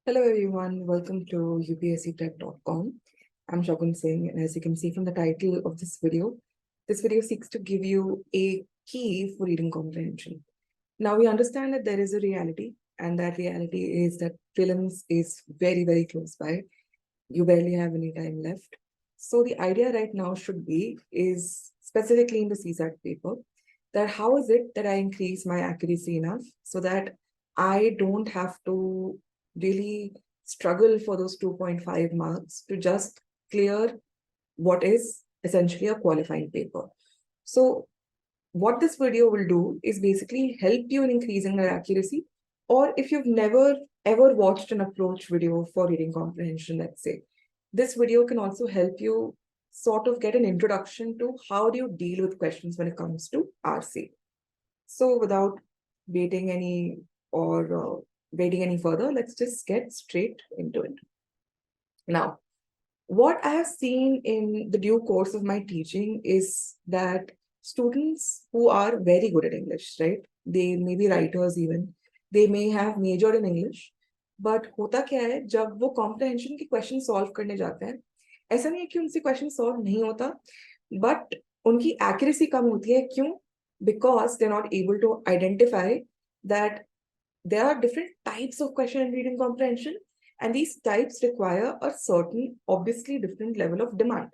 Hello everyone, welcome to UPSCprep.com. I'm Shagun Singh, and as you can see from the title of this video seeks to give you a key for reading comprehension. Now we understand that there is a reality, and that reality is that prelims is very, very close by. You barely have any time left. So the idea right now should be is specifically in the CSAT paper that how is it that I increase my accuracy enough so that I don't have to really struggle for those 2.5 marks to just clear what is essentially a qualifying paper. So what this video will do is basically help you in increasing your accuracy. Or if you've never ever watched an approach video for reading comprehension, let's say, this video can also help you sort of get an introduction to how do you deal with questions when it comes to RC. So without waiting any or waiting any further, let's just get straight into it. Now, what I have seen in the due course of my teaching is that students who are very good at English, right? They may be writers even, they may have majored in English, but होता क्या है जब वो comprehension के question solve करने जाते हैं, ऐसा नहीं है कि उनसे question solve नहीं होता, but उनकी accuracy कम होती है. क्यों? Because they're not able to identify that there are different types of question and reading comprehension, and these types require a certain, obviously different level of demand,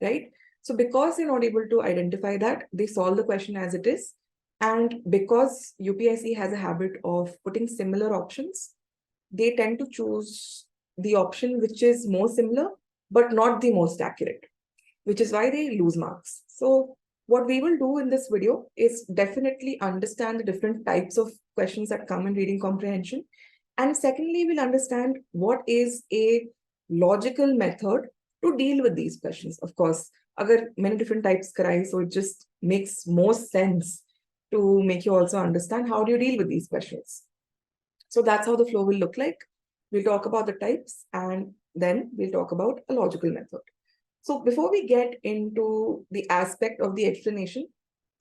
right? So because they're not able to identify that, they solve the question as it is. And because UPSC has a habit of putting similar options, they tend to choose the option which is more similar, but not the most accurate, which is why they lose marks. So what we will do in this video is definitely understand the different types of questions that come in reading comprehension. And secondly, we'll understand what is a logical method to deal with these questions. Of course, agar many different types karai, so it just makes more sense to make you also understand how do you deal with these questions. So that's how the flow will look like. We'll talk about the types and then we'll talk about a logical method. So before we get into the aspect of the explanation,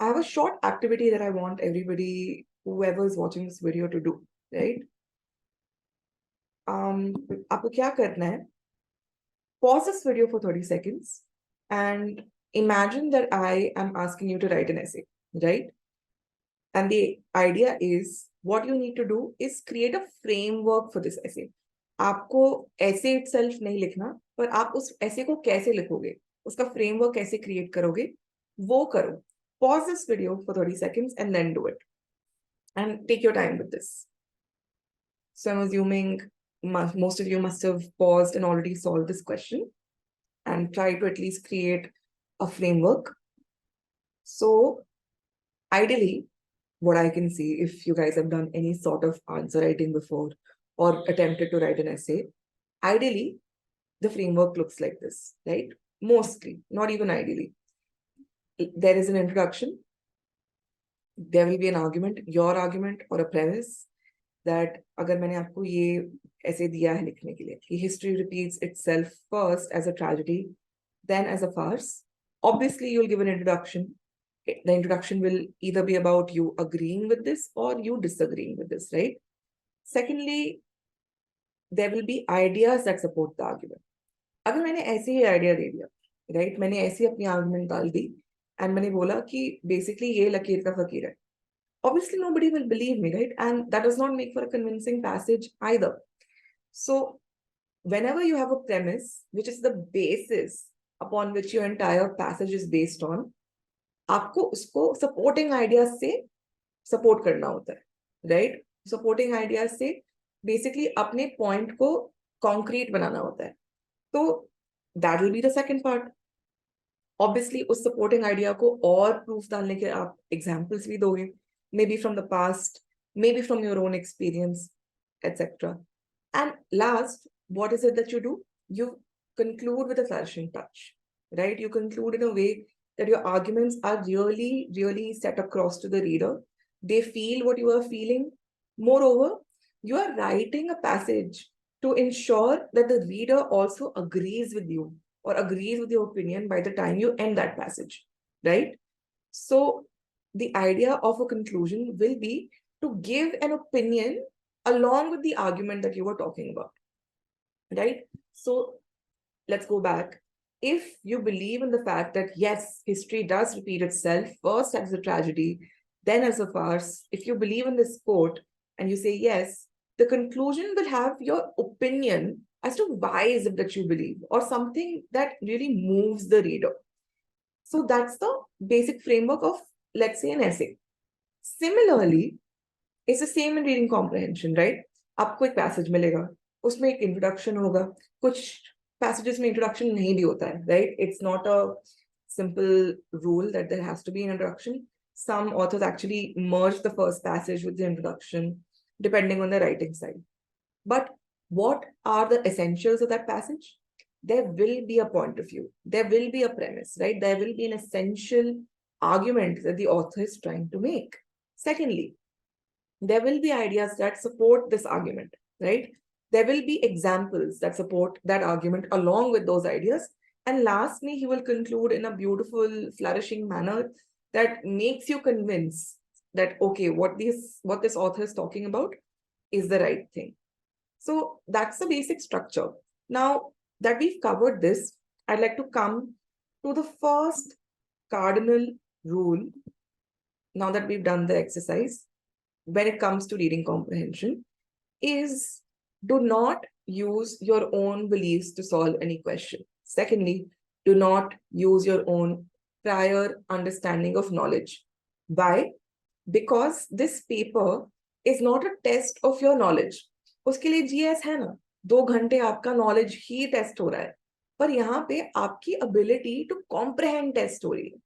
I have a short activity that I want everybody, whoever is watching this video, to do, right? आपको क्या करना है? Pause this video for 30 seconds and imagine that I am asking you to write an essay, right? And the idea is what you need to do is create a framework for this essay. आपको essay itself नहीं लिखना, पर आप उस essay को कैसे लिखोगे, उसका framework कैसे create करोगे, वो करो. Pause this video for 30 seconds and then do it. And take your time with this. So I'm assuming most of you must have paused and already solved this question and try to at least create a framework. So ideally, what I can see, if you guys have done any sort of answer writing before or attempted to write an essay, ideally, the framework looks like this, right? Mostly, not even ideally. There is an introduction. There will be an argument, your argument or a premise that agar maine aapko ye essay diya hai likhne ke liye, history repeats itself first as a tragedy, then as a farce. Obviously, you'll give an introduction. The introduction will either be about you agreeing with this or you disagreeing with this, right? Secondly, there will be ideas that support the argument. अगर मैंने ऐसे ही idea दे दिया, right, मैंने ऐसे अपनी argument डाल दी and मैंने बोला कि बेसिकली ये लकीर का फकीर है, obviously nobody will believe me, right? And that does not make for a convincing passage either. So whenever you have a premise which is the basis upon which your entire passage is based on, आपको उसको supporting ideas से support करना होता है, right? Supporting ideas से basically अपने point को concrete बनाना होता है. So that will be the second part. Obviously, उस supporting idea को और proof डालने के आप examples भी दोगे, maybe from the past, maybe from your own experience, etc. And last, what is it that you do? You conclude with a flourishing touch, right? You conclude in a way that your arguments are really, really set across to the reader. They feel what you are feeling. Moreover, you are writing a passage to ensure that the reader also agrees with you or agrees with your opinion by the time you end that passage, right? So the idea of a conclusion will be to give an opinion along with the argument that you were talking about. right? So let's go back. If you believe in the fact that yes, history does repeat itself, first as a tragedy, then as a farce, if you believe in this quote and you say yes, the conclusion will have your opinion as to why is it that you believe, or something that really moves the reader. So that's the basic framework of, let's say, an essay. Similarly, it's the same in reading comprehension, right? आपको एक passage मिलेगा, उसमें एक introduction होगा, कुछ passages में introduction नहीं भी होता है, right? It's not a simple rule that there has to be an introduction. Some authors actually merge the first passage with the introduction, depending on the writing style. But what are the essentials of that passage? There will be a point of view, there will be a premise, right? There will be an essential argument that the author is trying to make. Secondly, there will be ideas that support this argument, right? There will be examples that support that argument along with those ideas. And lastly, he will conclude in a beautiful, flourishing manner that makes you convince that, okay, what this author is talking about is the right thing. So that's the basic structure. Now that we've covered this, I'd like to come to the first cardinal rule. Now that we've done the exercise, when it comes to reading comprehension, is do not use your own beliefs to solve any question. Secondly, do not use your own prior understanding of knowledge. Why? Because this paper is not a test of your knowledge. उसके लिए GS है ना, 2 घंटे आपका knowledge ही test हो रहा है, पर यहाँ पे आपकी ability to comprehend टेस्ट हो रही है,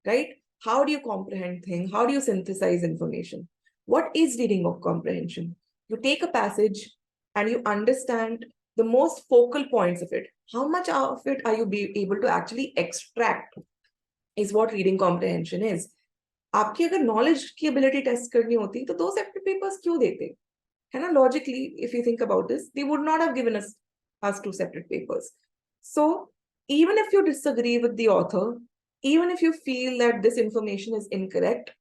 right? How do you comprehend things? How do you synthesize information? What is reading of comprehension? You take a passage and you understand the most focal points of it. How much of it are you able to actually extract is what reading comprehension is. आपकी अगर knowledge की ability test करनी होती तो 2 separate papers क्यों देते, है ना? Logically, if you think about this, they would not have given us 2 separate papers. So even if you disagree with the author, even if you feel that this information is incorrect,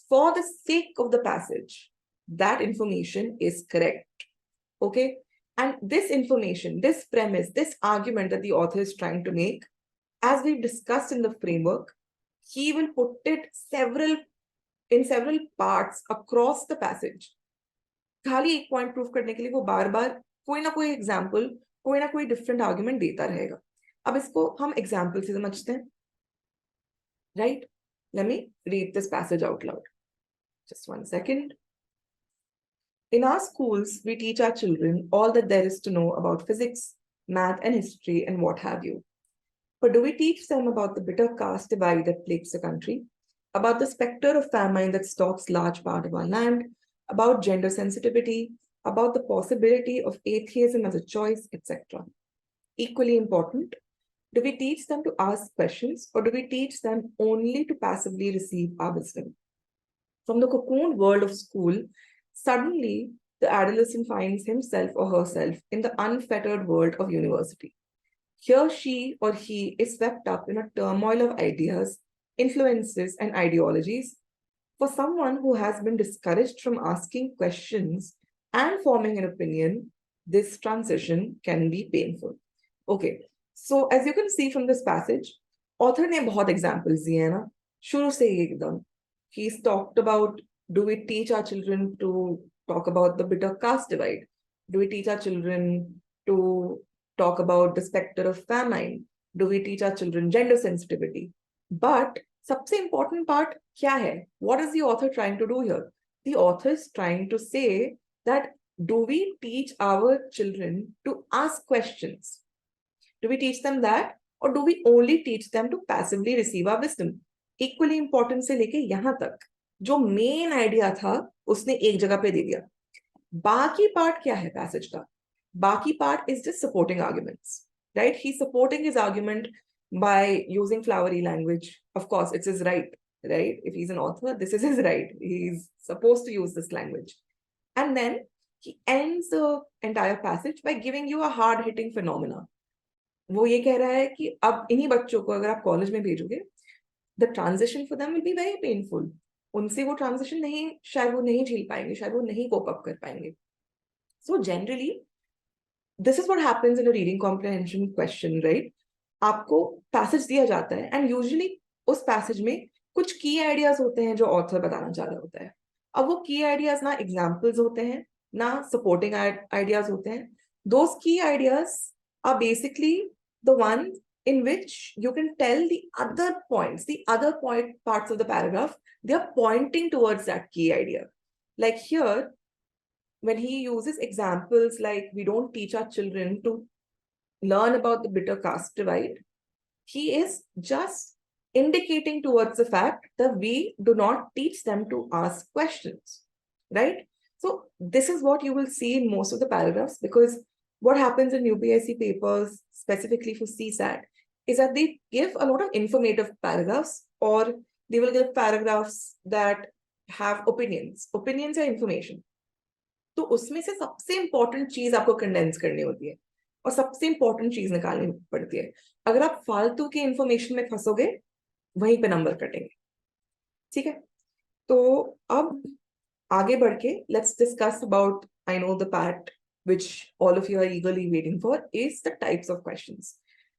for the sake of the passage, that information is correct. Okay? And this information, this premise, this argument that the author is trying to make, as we've discussed in the framework, he will put it in several parts across the passage. खाली एक point prove करने के लिए वो बार बार कोई ना कोई example, कोई ना कोई डिफरेंट आर्ग्यूमेंट देता रहेगा. अब इसको हम एग्जाम्पल से समझते हैं, right? Let me read this passage out loud. Just one second. In our schools, we teach our children all that there is to know about physics, math, and history, and what have you. But do we teach them about the bitter caste divide that plagues the country, about the specter of famine that stalks large part of our land, about gender sensitivity, about the possibility of atheism as a choice, etc.? Equally important, do we teach them to ask questions, or do we teach them only to passively receive our wisdom? From the cocoon world of school, suddenly the adolescent finds himself or herself in the unfettered world of university. Here she or he is swept up in a turmoil of ideas, influences, and ideologies. For someone who has been discouraged from asking questions and forming an opinion, this transition can be painful. Okay, so as you can see from this passage, author ने बहुत examples दिए हैं ना, शुरू से ही एकदम. He's talked about, do we teach our children to talk about the bitter caste divide? Do we teach our children to talk about the specter of famine? Do we teach our children gender sensitivity? But सबसे important part क्या है? What is the author trying to do here? The author is trying to say that do we teach our children to ask questions? Do we teach them that, or do we only teach them to passively receive our wisdom? Equally important से लेके यहाँ तक जो main idea था उसने एक जगह पे दे दिया. बाकी पार्ट क्या है पैसेज का? बाकी part is just supporting arguments, right? He's supporting his argument by using flowery language. Of course, it's his right? If he's an author, this is his right. He's supposed to use this language. And then he ends the entire passage by giving you a hard-hitting phenomena. वो ये कह रहा है कि अब इन्हीं बच्चों को अगर आप कॉलेज में भेजोगे, the transition for them will be very painful. उनसे वो transition नहीं, शायद वो नहीं झेल पाएंगे, शायद वो नहीं cope up कर पाएंगे. So generally, this is what happens in a reading comprehension question, right? आपको पैसेज दिया जाता है एंड यूजुअली उस पैसेज में कुछ की आइडियाज होते हैं जो ऑथर बताना चाह रहा होता है. अब वो की आइडियाज ना एग्जाम्पल्स होते हैं ना सपोर्टिंग आइडियाज होते हैं. दोज की ideas are basically the one in which you can tell the other points, the other parts of the paragraph, they are pointing towards that key idea. Like here, when he uses examples like we don't teach our children to learn about the bitter caste divide, he is just indicating towards the fact that we do not teach them to ask questions, right? So this is what you will see in most of the paragraphs, because what happens in UPSC papers, specifically for CSAT, is that they give a lot of informative paragraphs, or they will give paragraphs that have opinions. Opinions are information. तो उसमें से सबसे important चीज आपको condense करनी होती है और सबसे इंपॉर्टेंट चीज निकालनी पड़ती है. अगर आप फालतू के इंफॉर्मेशन में फंसोगे वहीं पे नंबर कटेंगे. ठीक है, तो अब आगे बढ़ के let's discuss about, I know the part which all of you are eagerly waiting for, is the types of questions.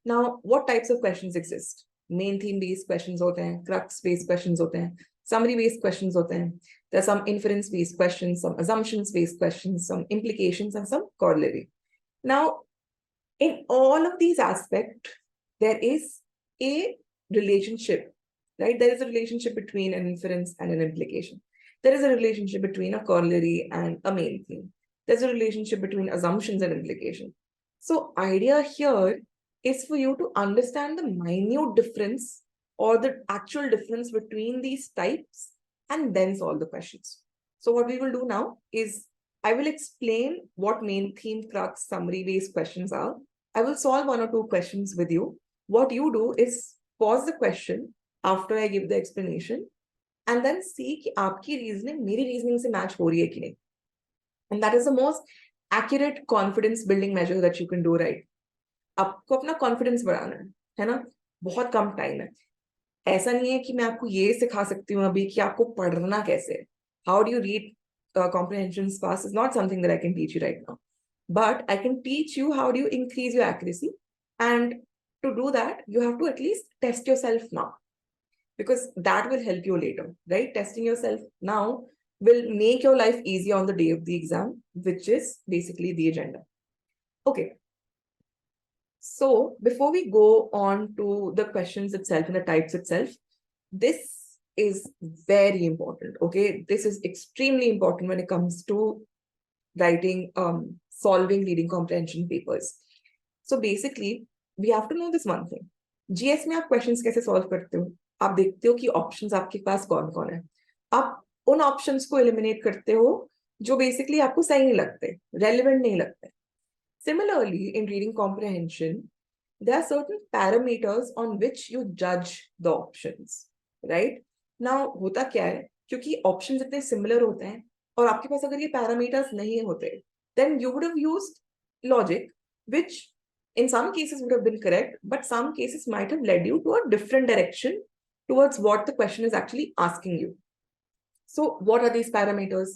Now, what types of questions exist? Main theme based questions होते हैं, crux based questions होते हैं, summary based questions होते हैं. There are some inference based questions, some assumptions based questions, some implications, and some corollary. Now, in all of these aspects, there is a relationship, right? There is a relationship between an inference and an implication. There is a relationship between a corollary and a main theme. There's a relationship between assumptions and implication. So idea here is for you to understand the minute difference or the actual difference between these types and then solve the questions. So what we will do now is I will explain what main theme, crux, summary based questions are. I will solve one or two questions with you. What you do is pause the question after I give the explanation and then see कि आपकी reasoning मेरी reasoning से match हो रही है कि नहीं. And that is the most accurate confidence building measure that you can do, right? आपको अपना confidence बढ़ाना है ना? बहुत कम टाइम है. ऐसा नहीं है कि मैं आपको ये सिखा सकती हूँ अभी कि आपको पढ़ना कैसे है. How do you read comprehensions fast is not something that I can teach you right now. But I can teach you how do you increase your accuracy. And to do that, you have to at least test yourself now. Because that will help you later, right? Testing yourself now will make your life easier on the day of the exam, which is basically the agenda. Okay. So before we go on to the questions itself and the types itself, this is very important, okay? This is extremely important when it comes to writing, solving reading comprehension papers. So basically, we have to know this one thing. GS में आप questions कैसे solve करते हो? आप देखते हो कि options आपके पास कौन कौन है. आप उन ऑप्शंस को एलिमिनेट करते हो जो बेसिकली आपको सही नहीं लगते, रेलेवेंट नहीं लगते. Similarly in reading comprehension there are certain parameters on which you जज द ऑप्शंस, राइट? नाउ होता क्या है, क्योंकि ऑप्शंस इतने सिमिलर होते हैं और आपके पास अगर ये पैरामीटर्स नहीं होते, then you would have used logic which in some cases would have been correct, but some cases might have led you to a different direction towards what the question is actually asking you. So what are these parameters?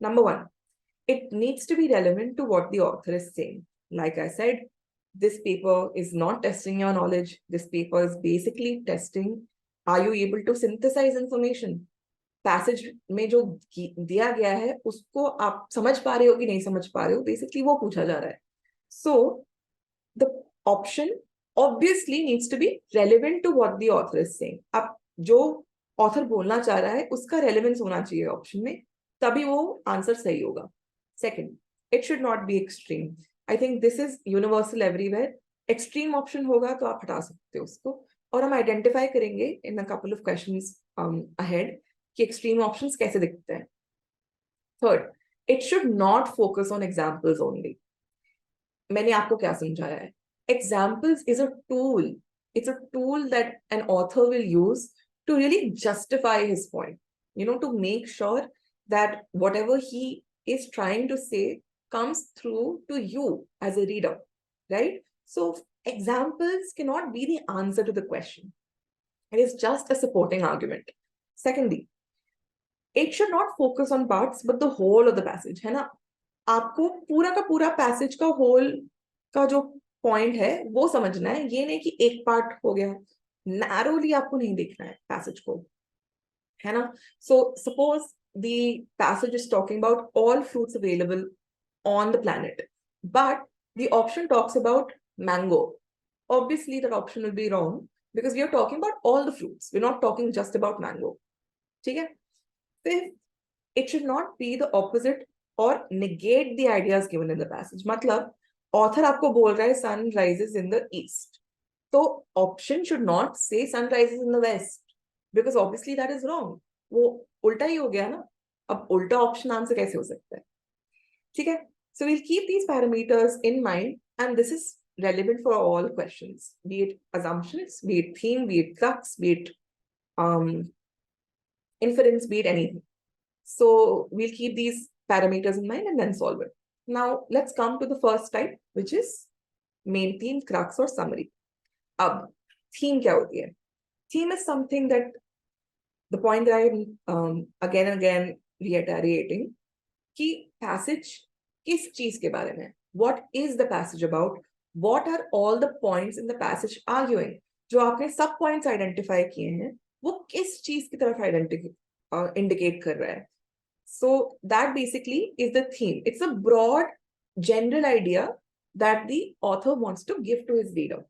Number one, it needs to be relevant to what the author is saying. Like I said, this paper is not testing your knowledge. This paper is basically testing, are you able to synthesize information? Passage में जो दिया गया है उसको आप समझ पा रहे हो कि नहीं समझ पा रहे हो, बेसिकली वो पूछा जा रहा है. So the option obviously needs to be relevant to what the author is saying. आप जो ऑथर बोलना चाह रहा है उसका रेलेवेंस होना चाहिए ऑप्शन में, तभी वो आंसर सही होगा. Second, it should not be extreme. I think this is universal everywhere. Extreme option होगा तो आप हटा सकते हो उसको, और हम आइडेंटिफाई करेंगे in a couple of questions ahead कि एक्सट्रीम ऑप्शंस कैसे दिखते हैं. Third, it should not focus on examples only. मैंने आपको क्या समझाया है? Examples is a tool. It's a tool that an author will use to really justify his point, to make sure that whatever he is trying to say comes through to you as a reader, right? So examples cannot be the answer to the question. It is just a supporting argument. Secondly, it should not focus on parts, but the whole of the passage, है ना? आपको पूरा का पूरा passage का whole का जो point है वो समझना है, ये नहीं कि एक पार्ट हो गया, नैरोली आपको नहीं देखना है पैसेज को, है ना. So suppose the passage is talking about all fruits available on the planet, but the option talks about mango. Obviously that option will be wrong because we are talking about all the fruits, we're not talking just about mango. ठीक है. Then it should not be the opposite or negate the ideas given in the passage. मतलब author आपको बोल रहा है sun rises in the east, तो option should not say sun rises in the west because obviously that is wrong. वो उल्टा ही हो गया ना. अब उल्टा ऑप्शन आंसर कैसे हो सकता है. ठीक है. So we'll keep these parameters in mind, and this is relevant for all questions, be it assumptions, be it theme, be it crux, be it inference, be it anything. So we'll keep these parameters in mind and then solve it. Now let's come to the first type, which is main theme, crux or summary. अब theme क्या होती है? Theme is something that the point that I am again and again reiterating कि passage किस चीज के बारे में, what is the passage about, what are all the points in the passage arguing. जो आपने सब points identify किए हैं वो किस चीज की तरफ indicate कर रहा है. So that basically is the theme. It's a broad general idea that the author wants to give to his reader.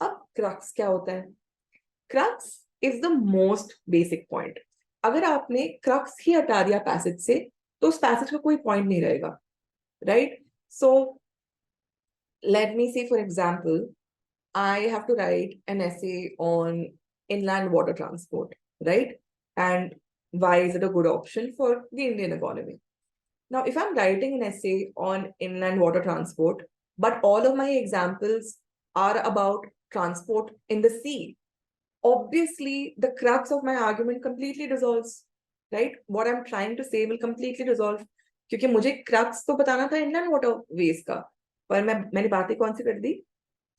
अब crux क्या होता है? Crux is the most basic point. अगर आपने crux ही हटा दिया passage से तो उस passage का कोई point नहीं रहेगा, right? So let me say, for example, I have to write an essay on inland water transport, right? And why is it a good option for the Indian economy? Now, if I'm writing an essay on inland water transport, but all of my examples are about transport in the sea, obviously the crux of my argument completely dissolves, right? What I'm trying to say will completely dissolve. क्योंकि मुझे crux तो बताना था inland waterways का, पर मैंने बातें कौन सी कर दी?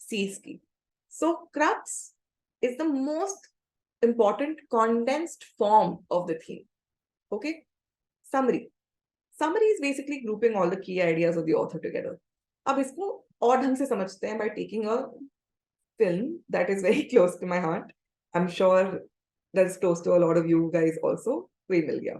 Seas की. So crux is the most important condensed form of the theme. Okay? Summary. Summary is basically grouping all the key ideas of the author together. अब इसको और ढंग से समझते हैं by taking a film that is very close to my heart. I'm sure that's close to a lot of you guys also. वही मिल गया.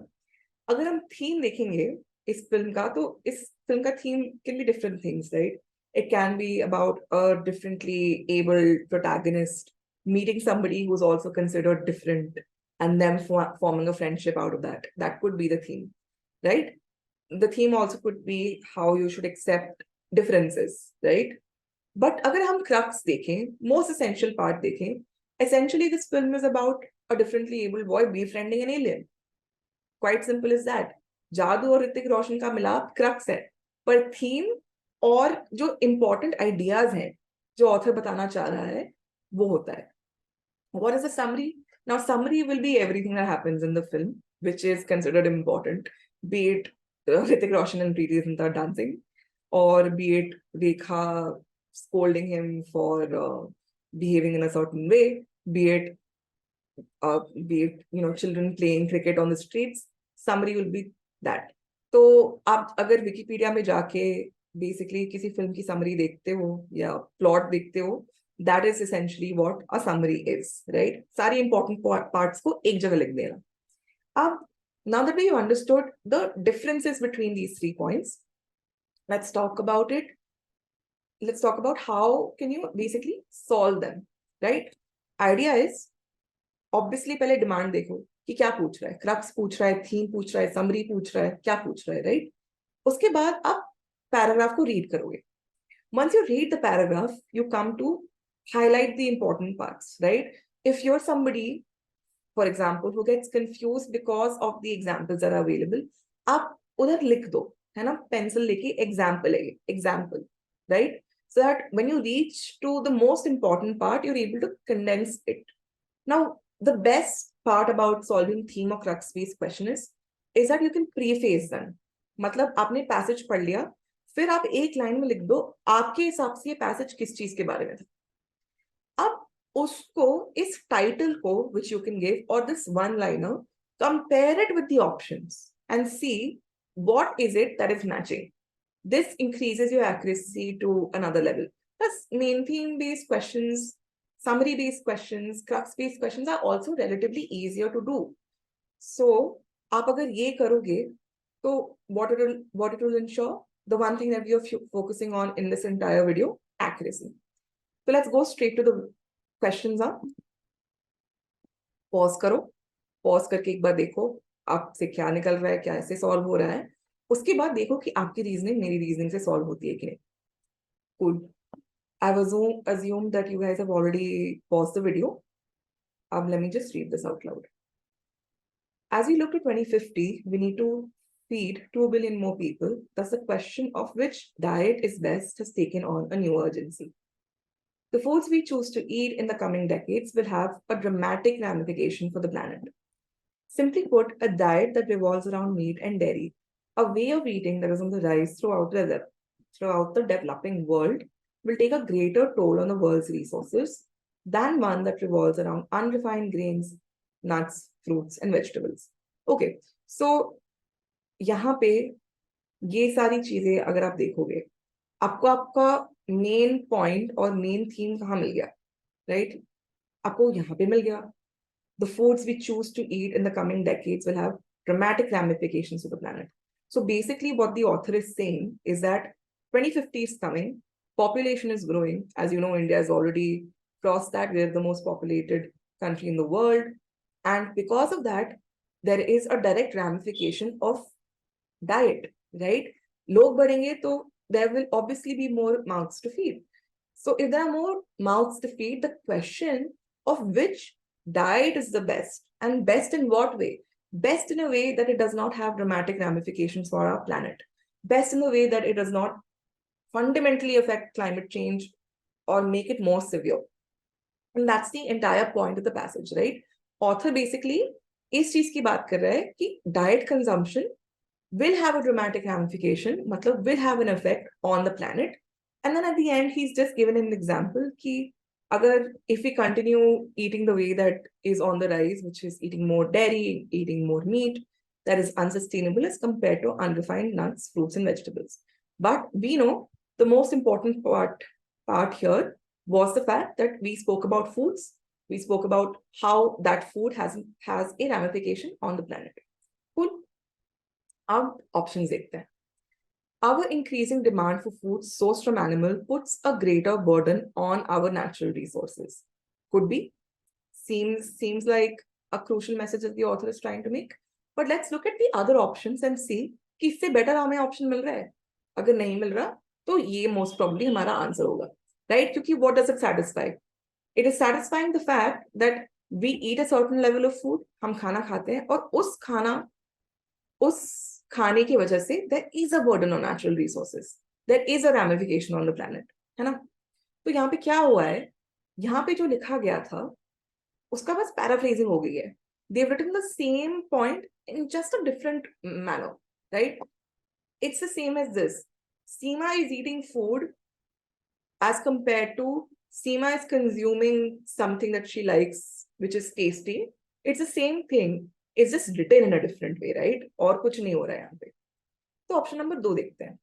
अगर हम theme देखेंगे इस film का, तो इस film का theme can be different things, right? It can be about a differently able protagonist meeting somebody who's also considered different and them forming a friendship out of that. That could be the theme, right? The theme also could be how you should accept differences, right? But अगर हम crux देखें, most essential part देखें, essentially this film is about a differently able boy befriending an alien. Quite simple as that. जादू और ऋतिक रोशन का मिलाप crux है, पर theme और जो important ideas हैं जो author बताना चाह रहा है वो होता है. What is a summary? Now, summary will be everything that happens in the film, which is considered important, be it Hrithik Roshan and Preeti Zinta dancing, or be it Rekha scolding him for behaving in a certain way, be it children playing cricket on the streets. Summary will be that. तो आप अगर Wikipedia में जाके basically किसी film की summary देखते हो या प्लॉट देखते हो, that is essentially what a summary is, right? सारी important parts को एक जगह लिख देना. अब now that we've understood the differences between these 3 points, let's talk about it. Let's talk about how can you basically solve them, right? Idea is obviously पहले demand देखो कि क्या पूछ रहा है, crux पूछ रहा है, theme पूछ रहा है, summary पूछ रहा है, क्या पूछ रहा है, right? उसके बाद आप paragraph को read करोगे. Once you read the paragraph, you come to highlight the important parts, right? If you're somebody, for example, who gets confused because of the examples that are available, आप उधर लिख दो, है ना? Pencil लेके example, right? So that when you reach to the most important part, you're able to condense it. Now, the best part about solving theme or crux-based question is that you can preface them. मतलब आपने passage पढ़ लिया, फिर आप एक line में लिख दो आपके हिसाब से ये पैसेज किस चीज के बारे में था. अब उसको इस टाइटल को which you can give or this one liner, compare it with the options and see what is it that is matching. This increases your accuracy to another level. Plus, main theme based questions, summary based questions, crux based questions are also relatively easier to do. So, आप अगर ये करोगे, तो what it will ensure? The one thing that we are focusing on in this entire video, accuracy. So let's go straight to the questions. Pause करो, pause करके एक बार देखो आपसे क्या निकल रहा है, क्या ऐसे सॉल्व हो रहा है. उसके बाद देखो कि आपकी रीजनिंग मेरी रीजनिंग से सॉल्व होती है कि नहीं. Cool. I've assumed that you guys have already paused the video. Let me just read this out loud. As we look to 2050, we need to feed 2 billion more people. Thus, the question of which diet is best has taken on a new urgency. The foods we choose to eat in the coming decades will have a dramatic ramification for the planet. Simply put, a diet that revolves around meat and dairy, a way of eating that is on the rise throughout the developing world, will take a greater toll on the world's resources than one that revolves around unrefined grains, nuts, fruits, and vegetables. Okay, so यहाँ पे ये सारी चीजें अगर आप देखोगे, आपको आपका मेन पॉइंट और मेन थीम कहाँ मिल गया, राइट? आपको यहाँ पे मिल गया. The foods we choose to eat in the coming decades will have dramatic ramifications to the planet. So basically what the author is saying is that 2050 is coming, population is growing. As you know, India has already crossed that. We're the most populated country in the world. And because of that, there is a direct ramification of diet, right? Log badhenge, so there will obviously be more mouths to feed. So if there are more mouths to feed, the question of which diet is the best, and best in what way? Best in a way that it does not have dramatic ramifications for our planet. Best in the way that it does not fundamentally affect climate change or make it more severe. And that's the entire point of the passage, right? Author basically इस चीज की बात कर रहा है कि diet consumption will have a dramatic ramification, matlab will have an effect on the planet. And then at the end, he's just given an example ki agar if we continue eating the way that is on the rise, which is eating more dairy, eating more meat, that is unsustainable as compared to unrefined nuts, fruits, and vegetables. But we know the most important part here was the fact that we spoke about foods. We spoke about how that food has a ramification on the planet. Cool. अब options देखते हैं. Our increasing demand for food sourced from animal puts a greater burden on our natural resources. Could be. Seems like a crucial message that the author is trying to make. But let's look at the other options and see कि इससे better हमें option मिल रहा है. अगर नहीं मिल रहा, तो ये most probably हमारा answer होगा. Right? क्योंकि what does it satisfy? It is satisfying the fact that we eat a certain level of food, हम खाना खाते हैं, और उस खाने की वजह से there is a burden on natural resources. There is a ramification on the planet. है ना? तो यहाँ पे क्या हुआ है? यहाँ पे जो लिखा गया था, उसका बस paraphrasing हो गई है. They've written the same point in just a different manner, right? It's the same as this. Seema is eating food as compared to Seema is consuming something that she likes, which is tasty. It's the same thing. It's just written in a different way, right? और कुछ नहीं हो रहा है यहाँ पे. तो option number 2 देखते हैं.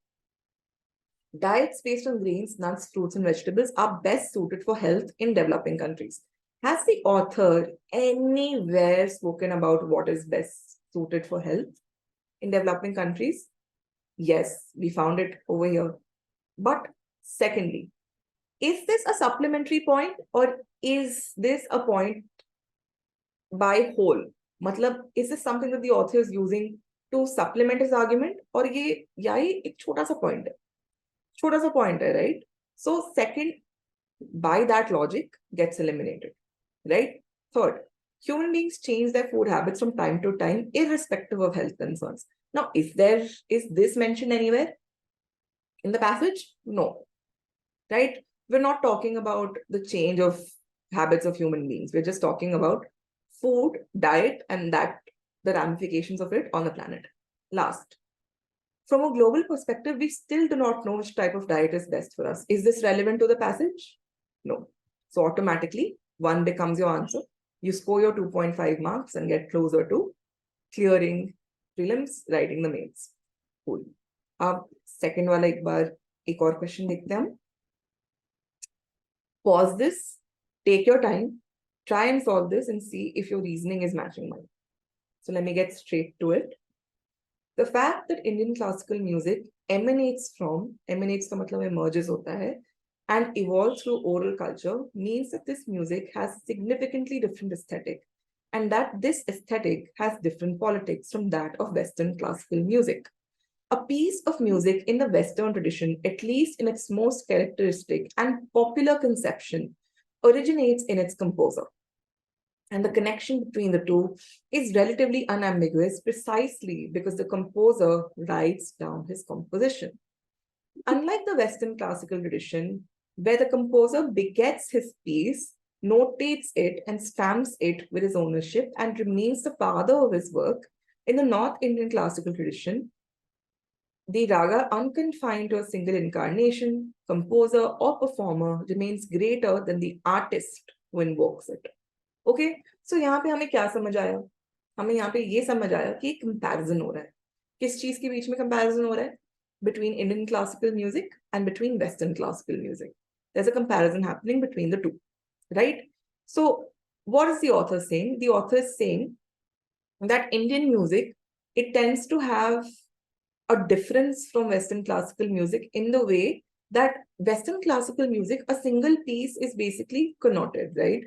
Diets based on grains, nuts, fruits, and vegetables are best suited for health in developing countries. Has the author anywhere spoken about what is best suited for health in developing countries? Yes, we found it over here. But secondly, is this a supplementary point or is this a point by whole? मतलब, is this something that the author is using to supplement his argument? और ये एक छोटा सा point है, right? So second, by that logic, gets eliminated, right? Third, human beings change their food habits from time to time, irrespective of health concerns. Now, is this mentioned anywhere in the passage? No, right? We're not talking about the change of habits of human beings. We're just talking about food, diet, and the ramifications of it on the planet. Last, from a global perspective, we still do not know which type of diet is best for us. Is this relevant to the passage? No. So automatically, 1 becomes your answer. You score your 2.5 marks and get closer to clearing prelims, writing the mains. Cool. Second वाला एक बार एक और question देखते हैं हम. Pause this, take your time, try and solve this and see if your reasoning is matching mine. So let me get straight to it. The fact that Indian classical music emanates का मतलब emerges होता है, and evolves through oral culture means that this music has significantly different aesthetic, and that this aesthetic has different politics from that of Western classical music. A piece of music in the Western tradition, at least in its most characteristic and popular conception, originates in its composer. And the connection between the two is relatively unambiguous precisely because the composer writes down his composition. Unlike the Western classical tradition, where the composer begets his piece, notates it, and stamps it with his ownership and remains the father of his work, in the North Indian classical tradition, the raga, unconfined to a single incarnation, composer, or performer, remains greater than the artist who invokes it. Okay, so यहाँ पे हमें क्या समझ आया? हमें यहाँ पे ये समझ आया कि कंपैरिजन हो रहा है. किस चीज के बीच में कंपैरिजन हो रहा है? Between Indian classical music and between Western classical music. There's a comparison happening between the two, right? So what is the author saying? The author is saying that Indian music, it tends to have a difference from Western classical music in the way that Western classical music, a single piece is basically connoted, right?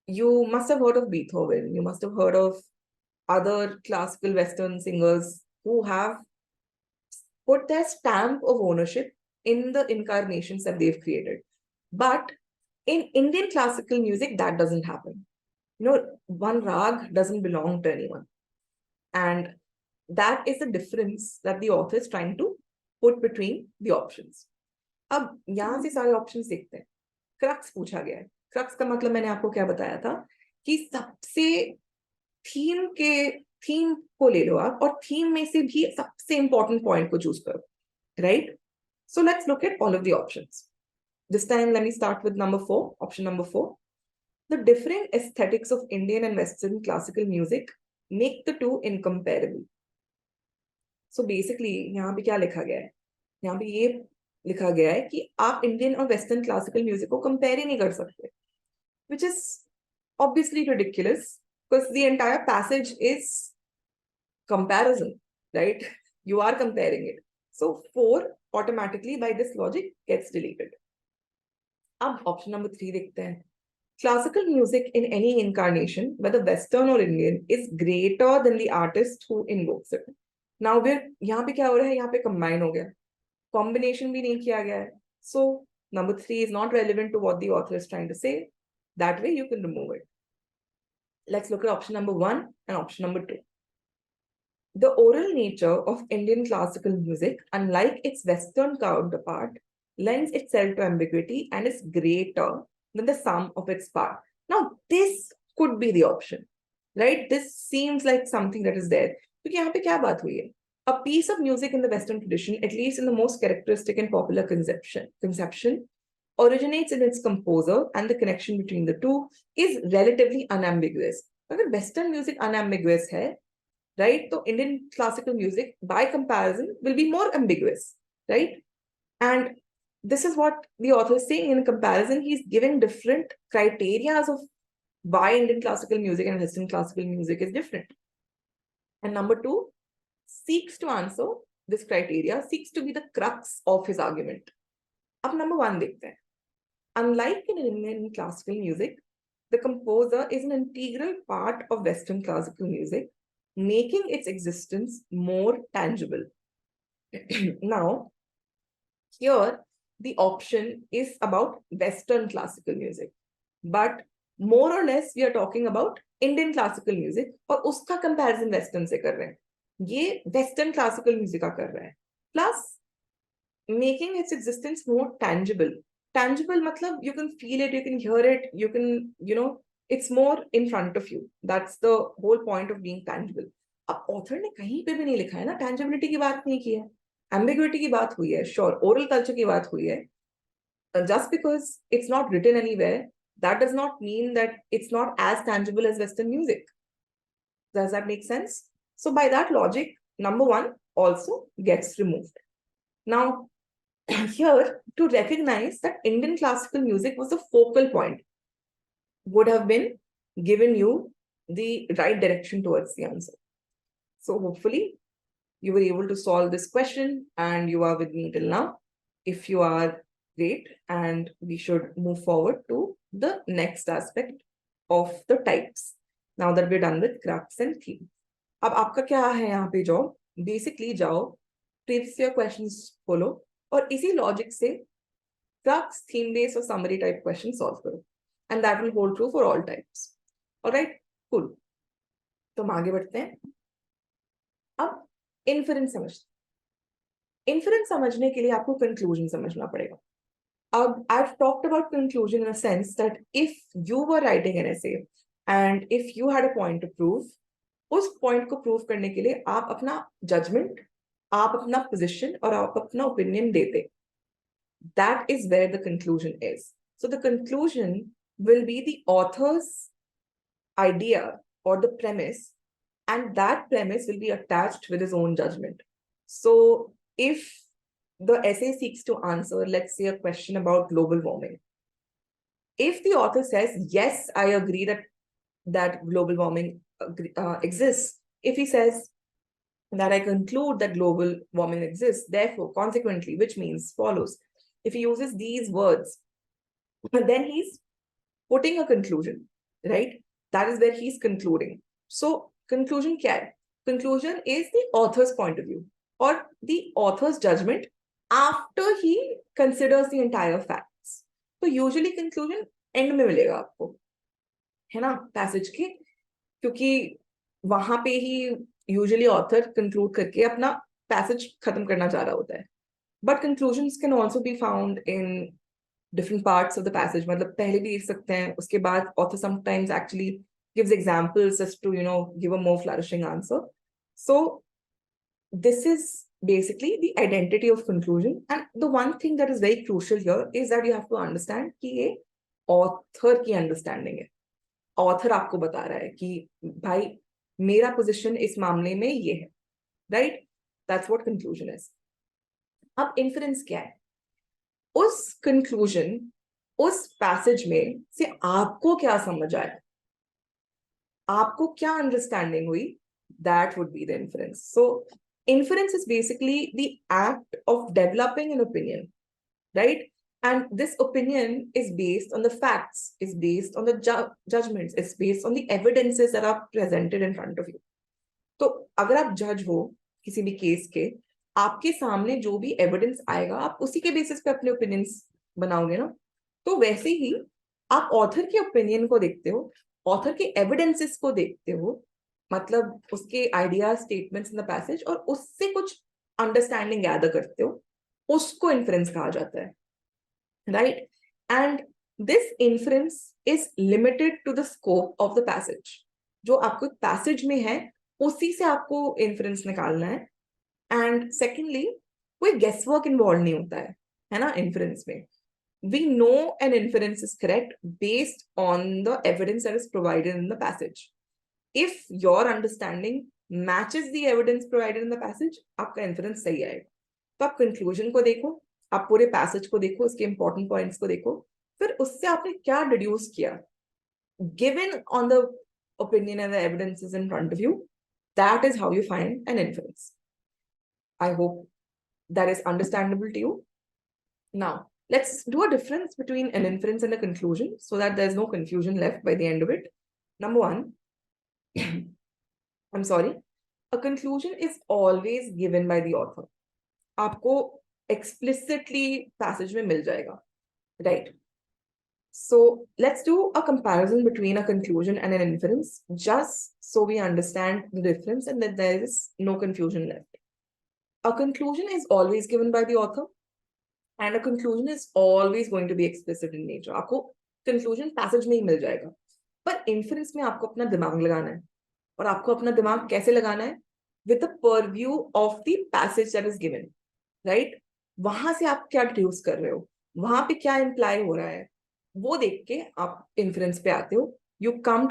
You must have heard of Beethoven. You must have heard of other classical Western singers who have put their stamp of ownership in the incarnations that they've created. But in Indian classical music, that doesn't happen. You know, one rag doesn't belong to anyone. And that is the difference that the author is trying to put between the options. अब यहाँ से सारे options देखते हैं. Crux पूछा गया है. Crux का मतलब मैंने आपको क्या बताया था कि सबसे थीम को ले लो आप और थीम में से भी सबसे इंपॉर्टेंट पॉइंट को चूज करो, right? So let's look at all of the options. This time let me start with number 4, option number 4. The differing aesthetics of Indian and Western classical music make the two incomparable. So basically यहाँ पे क्या लिखा गया है? यहाँ पे ये लिखा गया है कि आप इंडियन और वेस्टर्न क्लासिकल म्यूजिक को कंपेयर ही नहीं कर सकते, which is obviously ridiculous because the entire passage is comparison, right? You are comparing it. So 4 automatically by this logic gets deleted. अब option number 3 देखते हैं. Classical music in any incarnation, whether Western or Indian, is greater than the artist who invokes it. Now we're यहाँ पे क्या हो रहा है? यहाँ पे combine हो गया. Combination भी नहीं किया गया है. So number 3 is not relevant to what the author is trying to say. That way you can remove it. Let's look at option number 1 and option number 2. The oral nature of Indian classical music, unlike its Western counterpart, lends itself to ambiguity and is greater than the sum of its parts. Now, this could be the option, right? This seems like something that is there. क्योंकि यहाँ पे क्या बात हुई है? A piece of music in the Western tradition, at least in the most characteristic and popular conception, originates in its composer, and the connection between the two is relatively unambiguous. अगर Western music unambiguous है, right? So Indian classical music, by comparison, will be more ambiguous, right? And this is what the author is saying. In comparison, he's giving different criteria of why Indian classical music and Western classical music is different. And number 2 seeks to answer this criteria, seeks to be the crux of his argument. Up number 1 देखते हैं. Unlike in Indian classical music, the composer is an integral part of Western classical music, making its existence more tangible. Now, here the option is about Western classical music, but more or less we are talking about Indian classical music और उसका comparison Western से कर रहे हैं. ये Western classical music का कर रहे हैं. Plus, making its existence more tangible. Tangible मतलब you can feel it, you can hear it, you can, it's more in front of you. That's the whole point of being tangible. अब author ने कहीं पे भी नहीं लिखा है ना, tangibility की बात नहीं की है, ambiguity की बात हुई है, sure, oral culture की बात हुई है. Just because it's not written anywhere, that does not mean that it's not as tangible as Western music. Does that make sense? So by that logic, number 1 also gets removed. Now, here, to recognize that Indian classical music was the focal point would have been given you the right direction towards the answer. So hopefully you were able to solve this question and you are with me till now. If you are, great, and we should move forward to the next aspect of the types. Now that we're done with crux and theme. अब आपका क्या है यहाँ पे job? Basically जाओ, previous year questions खोलो और इसी लॉजिक से crux, theme based और summary type question solve करो. And that will hold true for all types. Alright, cool. तो हम आगे बढ़ते हैं. अब इन्फरेंस समझने के लिए आपको कंक्लूजन समझना पड़ेगा. अब I've talked about conclusion in a sense that if you were writing an essay and if you had a point to prove, उस point को prove करने के लिए आप अपना judgment, आप अपना position और आप अपना opinion देते. That is where the conclusion is. So the conclusion will be the author's idea or the premise, and that premise will be attached with his own judgment. So if the essay seeks to answer, let's say, a question about global warming, if the author says, yes, I agree that global warming exists, if he says that I conclude that global warming exists, therefore, consequently, which means follows, if he uses these words, then he's putting a conclusion, right? That is where he's concluding. So conclusion kya hai? Conclusion is the author's point of view or the author's judgment after he considers the entire facts. So usually conclusion end में मिलेगा आपको, है ना, passage के, क्योंकि वहां पे ही usually author conclude करके अपना passage खत्म करना चाह रहा होता है. But conclusions can also be found in different parts of the passage. मतलब पहले भी लिख सकते हैं, उसके बाद author sometimes actually gives examples just to, give a more flourishing answer. So this is basically the identity of conclusion. And the one thing that is very crucial here is that you have to understand कि ये author की understanding है. Author आपको बता रहा है कि भाई मेरा position इस मामले में ये है, right? That's what conclusion is. अब inference क्या है? उस conclusion, उस passage में से आपको क्या समझ आया, आपको क्या understanding हुई, that would be the inference. So inference is basically the act of developing an opinion, right? And this opinion is based on the facts, is based on the judgments, is based on the evidences that are presented in front of you. तो अगर आप जज हो किसी भी case के, आपके सामने जो भी एविडेंस आएगा आप उसी के बेसिस पे अपने ओपिनियंस बनाओगे ना. तो वैसे ही आप ऑथर के ओपिनियन को देखते हो, ऑथर के एविडेंसेस को देखते हो, मतलब उसके idea statements in the passage, और उससे कुछ अंडरस्टैंडिंग गैदर करते हो, उसको इन्फरेंस कहा जाता है, right? And this inference is limited to the scope of the passage. जो आपको पैसेज में है उसी से आपको इन्फरेंस निकालना है. एंड सेकेंडली कोई गेस वर्क इन्वॉल्व नहीं होता है ना इन्फरेंस में. We know an inference is correct based on the evidence that is provided in the passage. If your understanding matches the evidence provided in the passage, आपका inference सही आएगा. तो आप conclusion को देखो, आप पूरे passage को देखो, इसके important points को देखो, फिर उससे आपने क्या deduce किया, given on the opinion and the evidences in front of you, that is how you find an inference. I hope that is understandable to you. Now, let's do a difference between an inference and a conclusion so that there's no confusion left by the end of it. Number one, I'm sorry, a conclusion is always given by the author. आपको explicitly passage में मिल जाएगा, right? So let's do a comparison between a conclusion and an inference just so we understand the difference and that there is no confusion left. A conclusion is always given by the author. And a conclusion is always going to be explicit in nature. आपको conclusion passage में ही मिल जाएगा, पर inference में आपको अपना दिमाग लगाना है. और आपको अपना दिमाग कैसे लगाना है? With the purview of the passage that is given, right? वहां से आप क्या deduce कर रहे हो, वहां पे क्या imply हो रहा है, वो देख के आप inference पे आते हो. You come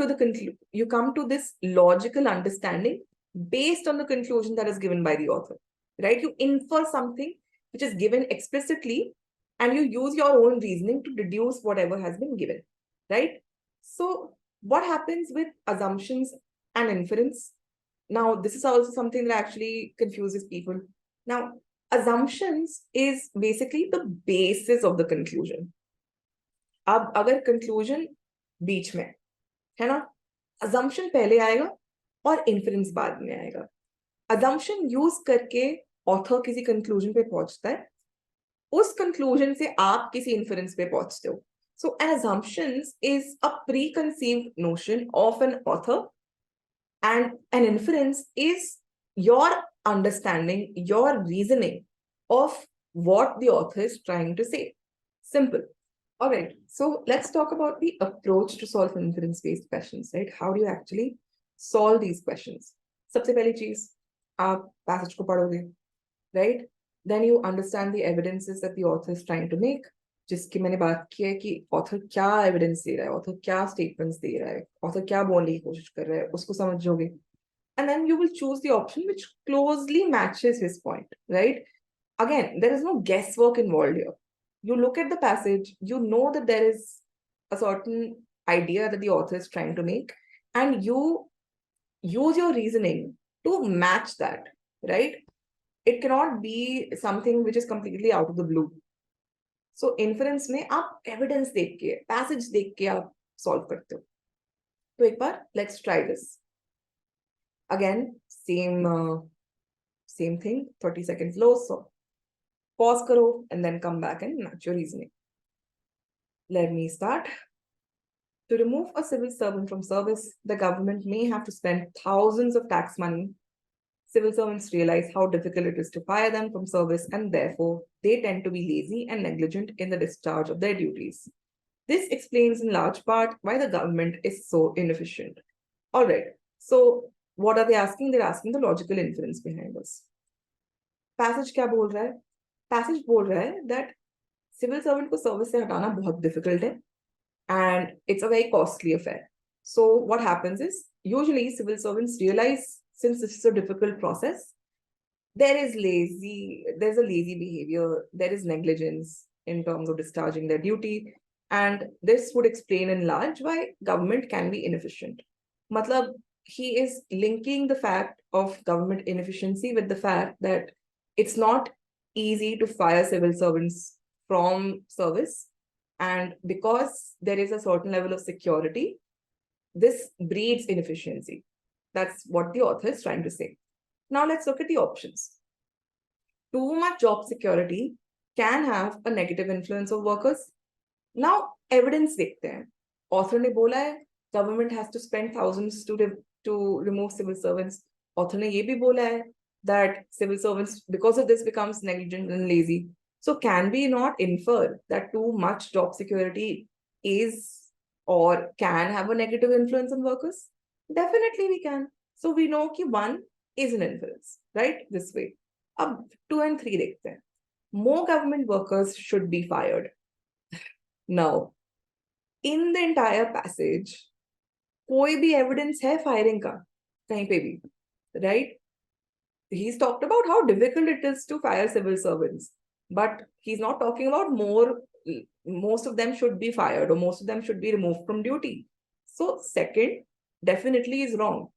to this logical understanding based on the conclusion that is given by the author, right? You infer something which is given explicitly, and you use your own reasoning to deduce whatever has been given, right? So what happens with assumptions and inference? Now, this is also something that actually confuses people. Now, assumptions is basically the basis of the conclusion. अब अगर conclusion बीच में है ना, assumption पहले आएगा और inference बाद में आएगा. Assumption use करके author किसी conclusion पे पहुंचता है, उस conclusion से आप किसी inference पे पहुंचते हो. So an assumption is a preconceived notion of an author, and an inference is your understanding, your reasoning of what the author is trying to say. Simple. All right, so let's talk about the approach to solve inference-based questions, right? How do you actually solve these questions? सबसे पहली चीज, आप passage को पढ़ोगे, right? Then you understand the evidences that the author is trying to make. जिसकी मैंने बात की है कि author क्या evidence दे रहा है, author क्या statements दे रहा है, author क्या बोलने की कोशिश कर रहा है, उसको समझोगे. And then you will choose the option which closely matches his point, right? Again, there is no guesswork involved here. You look at the passage, you know that there is a certain idea that the author is trying to make, and you use your reasoning to match that, right? It cannot be something which is completely out of the blue. So inference में आप evidence देख के, passage देख के आप solve करते हो. तो एक बार let's try this. Again, same thing, 30 seconds low. So pause karo and then come back and match your reasoning. Let me start. To remove a civil servant from service, the government may have to spend thousands of tax money. Civil servants realize how difficult it is to fire them from service, and therefore they tend to be lazy and negligent in the discharge of their duties. This explains in large part why the government is so inefficient. All right, so what are they asking? They're asking the logical inference behind this. Passage क्या बोल रहा है? Passage बोल रहा है that civil servant को service से हटाना बहुत difficult है, and it's a very costly affair. So what happens is, usually civil servants realize, since this is a difficult process, there's a lazy behavior, there is negligence in terms of discharging their duty, and this would explain in large why government can be inefficient. Matlab, he is linking the fact of government inefficiency with the fact that it's not easy to fire civil servants from service, and because there is a certain level of security, this breeds inefficiency. That's what the author is trying to say. Now let's look at the options. Too much job security can have a negative influence on workers. Now evidence देखते हैं. Author ने बोला है government has to spend thousands to remove civil servants. Author ने ये भी बोला है that civil servants, because of this, becomes negligent and lazy. So can we not infer that too much job security is or can have a negative influence on workers? Definitely we can. So we know कि one is an inference, right? This way. अब 2 and 3 देखते हैं. More government workers should be fired. Now, in the entire passage, कोई भी evidence है firing का कहीं पे भी, right? He's talked about how difficult it is to fire civil servants, but he's not talking about most of them should be fired or most of them should be removed from duty. So second definitely is wrong.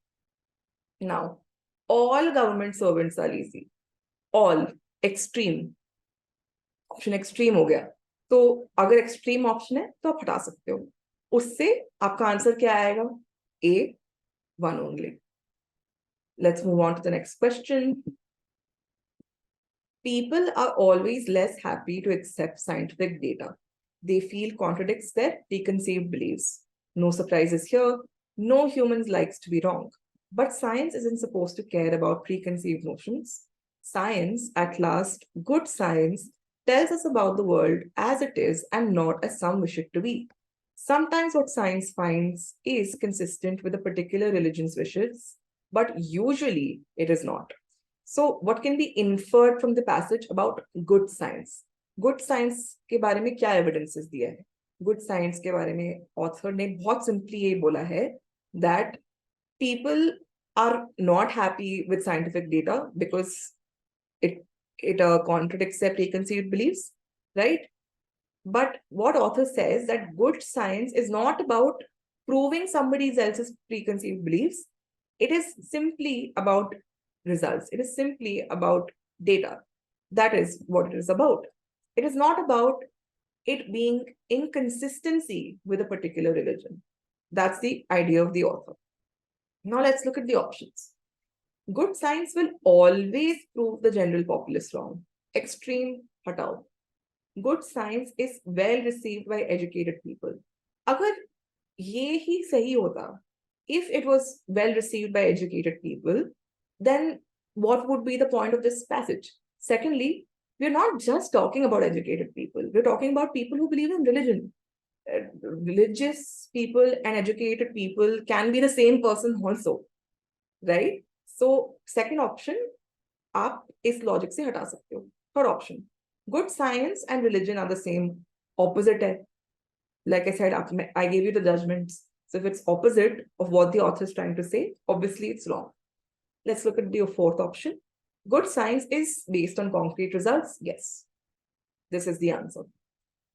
Now, all government servants are lazy. All. Extreme. Option extreme हो गया. तो अगर extreme option है तो आप हटा सकते हो. उससे आपका आंसर क्या आएगा? A, 1 only. Let's move on to the next question. People are always less happy to accept scientific data. They feel contradicts their preconceived beliefs. No surprises here. No human likes to be wrong. But science isn't supposed to care about preconceived notions. Science, at last, good science, tells us about the world as it is and not as some wish it to be. Sometimes what science finds is consistent with a particular religion's wishes, but usually it is not. So what can be inferred from the passage about good science? Good science के बारे में क्या evidences दिया है? Good science के बारे में author ने बहुत simply ये बोला है that people are not happy with scientific data because it contradicts their preconceived beliefs, right? But what author says that good science is not about proving somebody else's preconceived beliefs. It is simply about results. It is simply about data. That is what it is about. It is not about it being inconsistency with a particular religion. That's the idea of the author. Now let's look at the options. Good science will always prove the general populace wrong. Extreme, hatao. Good science is well received by educated people. अगर ये ही सही होता, if it was well received by educated people, then what would be the point of this passage? Secondly, we're not just talking about educated people. We're talking about people who believe in religion. Religious people and educated people can be the same person also, right? So second option, आप इस logic से हटा सकते हो. Third option, good science and religion are the same. Opposite hai. Like I said, I gave you the judgments. So if it's opposite of what the author is trying to say, obviously it's wrong. Let's look at the fourth option. Good science is based on concrete results. Yes, this is the answer.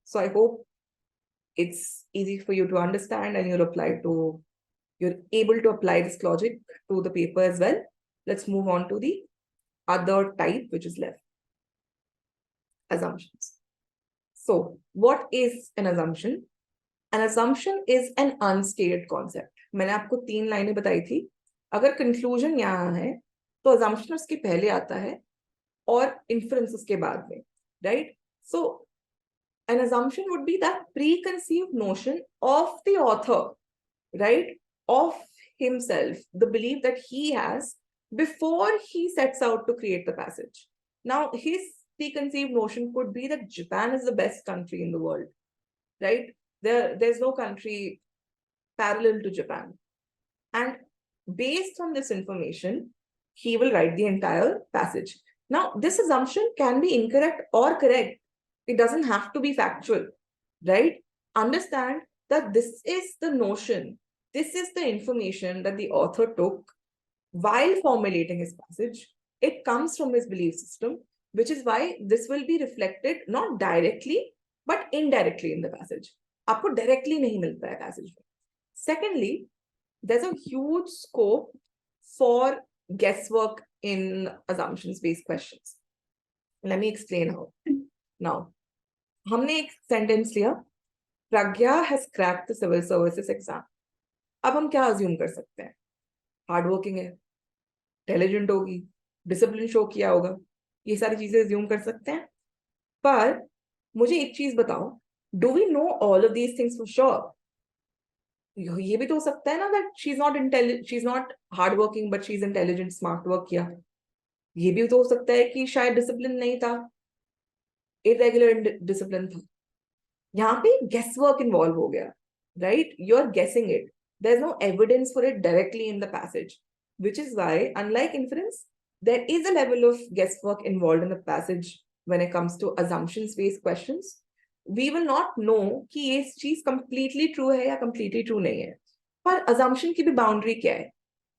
So I hope it's easy for you to understand and you're able to apply this logic to the paper as well. Let's move on to the other type which is left. Assumptions. So what is an assumption? An assumption is an unstated concept. मैंने आपको 3 लाइनें बताई थी. अगर conclusion यहाँ है, तो assumption उसके पहले आता है और inference उसके बाद में, right? So an assumption would be that preconceived notion of the author, right? Of himself, the belief that he has before he sets out to create the passage. Now, his preconceived notion could be that Japan is the best country in the world, right? There's no country parallel to Japan. And based on this information, he will write the entire passage. Now, this assumption can be incorrect or correct. It doesn't have to be factual, right? Understand that this is the notion, this is the information that the author took while formulating his passage. It comes from his belief system, which is why this will be reflected not directly, but indirectly in the passage. आपको directly नहीं मिलता है passage में. Secondly, there's a huge scope for guesswork in assumptions-based questions. Let me explain how. Now, हमने एक sentence लिया, Pragya has cracked the Civil Services Exam. अब हम क्या assume कर सकते हैं? Hardworking है, intelligent होगी, discipline show किया होगा, ये सारी चीजें assume कर सकते हैं. पर मुझे एक चीज बताओ, do we know all of these things for sure? ये भी तो हो सकता है ना that she's not hardworking but she's intelligent, smart work किया. ये भी तो हो सकता है कि शायद discipline नहीं था, irregular discipline था. यहाँ पे guesswork involve हो गया, right? You're guessing it. There's no evidence for it directly in the passage, which is why, unlike inference, there is a level of guesswork involved in the passage when it comes to assumptions-based questions. We will not know कि ये चीज completely true है या completely true नहीं है. पर assumption की भी boundary क्या है?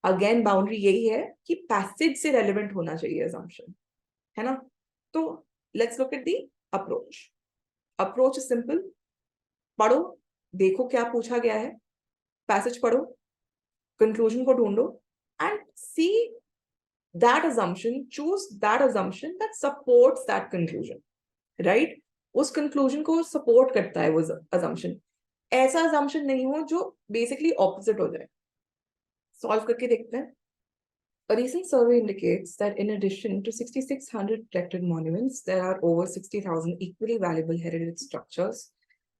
Again, boundary यही है कि passage से relevant होना चाहिए assumption, है ना? तो let's look at the approach. Approach is simple. पढ़ो, देखो क्या पूछा गया है, passage पढ़ो, conclusion को ढूंढो, and see that assumption, choose that assumption that supports that conclusion, right? उस conclusion को support करता है वो assumption. ऐसा assumption नहीं हो जो basically opposite हो जाए. Solve करके देखते हैं. A recent survey indicates that in addition to 6,600 protected monuments, there are over 60,000 equally valuable heritage structures